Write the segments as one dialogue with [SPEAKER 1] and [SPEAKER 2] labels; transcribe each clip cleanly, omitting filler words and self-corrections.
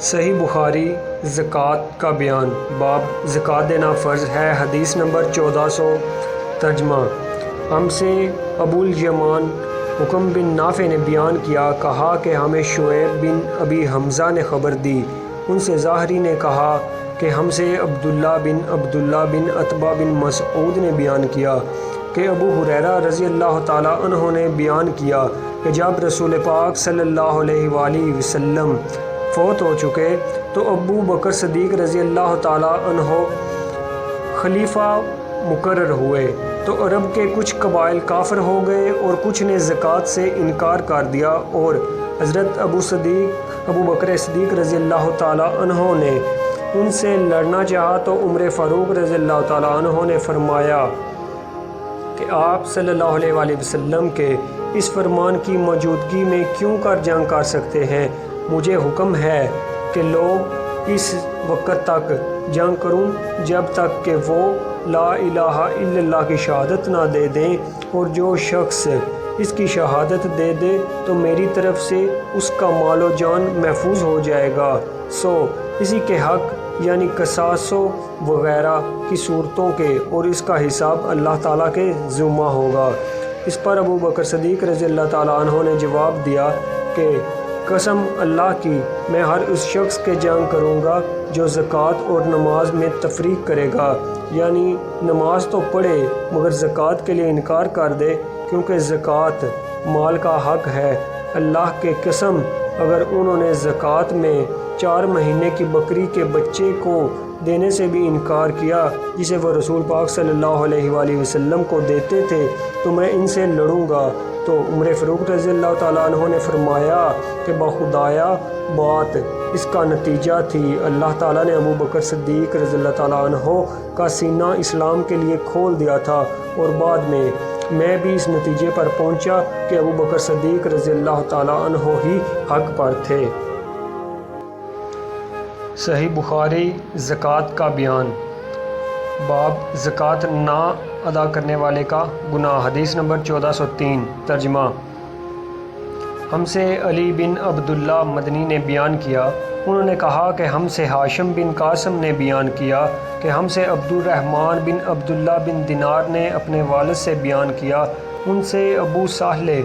[SPEAKER 1] صحیح بخاری زکوٰۃ کا بیان۔ باب زکوٰۃ دینا فرض ہے۔ حدیث نمبر 1400۔ ترجمہ: ہم سے ابو الیمان حکم بن نافع نے بیان کیا، کہا کہ ہمیں شعیب بن ابی حمزہ نے خبر دی، ان سے ظاہری نے کہا کہ ہم سے عبداللہ بن عتبہ بن مسعود نے بیان کیا کہ ابو ہریرہ رضی اللہ تعالیٰ عنہ نے بیان کیا کہ جب رسول پاک صلی اللہ علیہ وآلہ وسلم فوت ہو چکے تو ابو بکر صدیق رضی اللہ تعالیٰ عنہ خلیفہ مقرر ہوئے، تو عرب کے کچھ قبائل کافر ہو گئے اور کچھ نے زکوٰۃ سے انکار کر دیا، اور حضرت ابو بکر صدیق رضی اللہ تعالیٰ عنہ نے ان سے لڑنا چاہا، تو عمر فاروق رضی اللہ تعالیٰ عنہ نے فرمایا کہ آپ صلی اللہ علیہ وآلہ وسلم کے اس فرمان کی موجودگی میں کیوں کر جنگ کر سکتے ہیں؟ مجھے حکم ہے کہ لوگ اس وقت تک جنگ کروں جب تک کہ وہ لا الہ الا اللہ کی شہادت نہ دے دیں، اور جو شخص اس کی شہادت دے دے تو میری طرف سے اس کا مال و جان محفوظ ہو جائے گا، سو اسی کے حق یعنی قصاصوں وغیرہ کی صورتوں کے، اور اس کا حساب اللہ تعالیٰ کے ذمہ ہوگا۔ اس پر ابو بکر صدیق رضی اللہ تعالیٰ عنہ نے جواب دیا کہ قسم اللہ کی، میں ہر اس شخص کے جنگ کروں گا جو زکوٰۃ اور نماز میں تفریق کرے گا، یعنی نماز تو پڑھے مگر زکوٰۃ کے لیے انکار کر دے، کیونکہ زکوٰۃ مال کا حق ہے۔ اللہ کے قسم، اگر انہوں نے زکوٰۃ میں 4 مہینے کی بکری کے بچے کو دینے سے بھی انکار کیا جسے وہ رسول پاک صلی اللہ علیہ وآلہ وسلم کو دیتے تھے، تو میں ان سے لڑوں گا۔ تو عمر فاروق رضی اللہ تعالیٰ عنہ نے فرمایا کہ بخدایا بات اس کا نتیجہ تھی، اللہ تعالیٰ نے ابو بکر صدیق رضی اللہ تعالیٰ عنہ کا سینہ اسلام کے لیے کھول دیا تھا، اور بعد میں بھی اس نتیجے پر پہنچا کہ ابو بکر صدیق رضی اللہ تعالیٰ عنہ ہی حق پر تھے۔ صحیح بخاری زکوٰۃ کا بیان۔ باب زکوٰۃ نہ ادا کرنے والے کا گناہ۔ حدیث نمبر 1403۔ ترجمہ: ہم سے علی بن عبداللہ مدنی نے بیان کیا، انہوں نے کہا کہ ہم سے ہاشم بن قاسم نے بیان کیا کہ ہم سے عبد الرحمن بن عبداللہ بن دینار نے اپنے والد سے بیان کیا، ان سے ابو سہل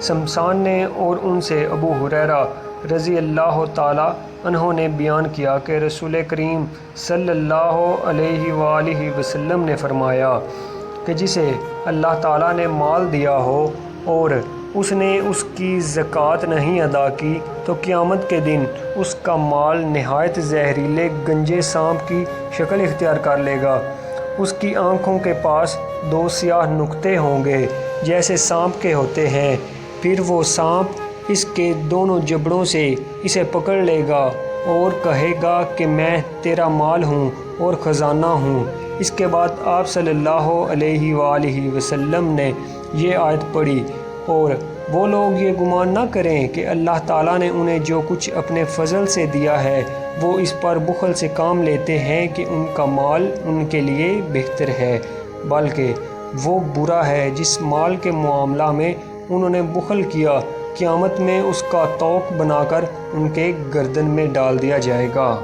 [SPEAKER 1] سمسان نے، اور ان سے ابو ہریرہ رضی اللہ تعالیٰ عنہ نے بیان کیا کہ رسول کریم صلی اللہ علیہ وآلہ وسلم نے فرمایا کہ جسے اللہ تعالیٰ نے مال دیا ہو اور اس نے اس کی زکوٰۃ نہیں ادا کی، تو قیامت کے دن اس کا مال نہایت زہریلے گنجے سانپ کی شکل اختیار کر لے گا۔ اس کی آنکھوں کے پاس 2 سیاہ نقطے ہوں گے جیسے سانپ کے ہوتے ہیں، پھر وہ سانپ اس کے دونوں جبڑوں سے اسے پکڑ لے گا اور کہے گا کہ میں تیرا مال ہوں اور خزانہ ہوں۔ اس کے بعد آپ صلی اللہ علیہ وآلہ وسلم نے یہ آیت پڑھی، اور وہ لوگ یہ گمان نہ کریں کہ اللہ تعالیٰ نے انہیں جو کچھ اپنے فضل سے دیا ہے وہ اس پر بخل سے کام لیتے ہیں کہ ان کا مال ان کے لیے بہتر ہے، بلکہ وہ برا ہے جس مال کے معاملہ میں انہوں نے بخل کیا، قیامت میں اس کا طوق بنا کر ان کے گردن میں ڈال دیا جائے گا۔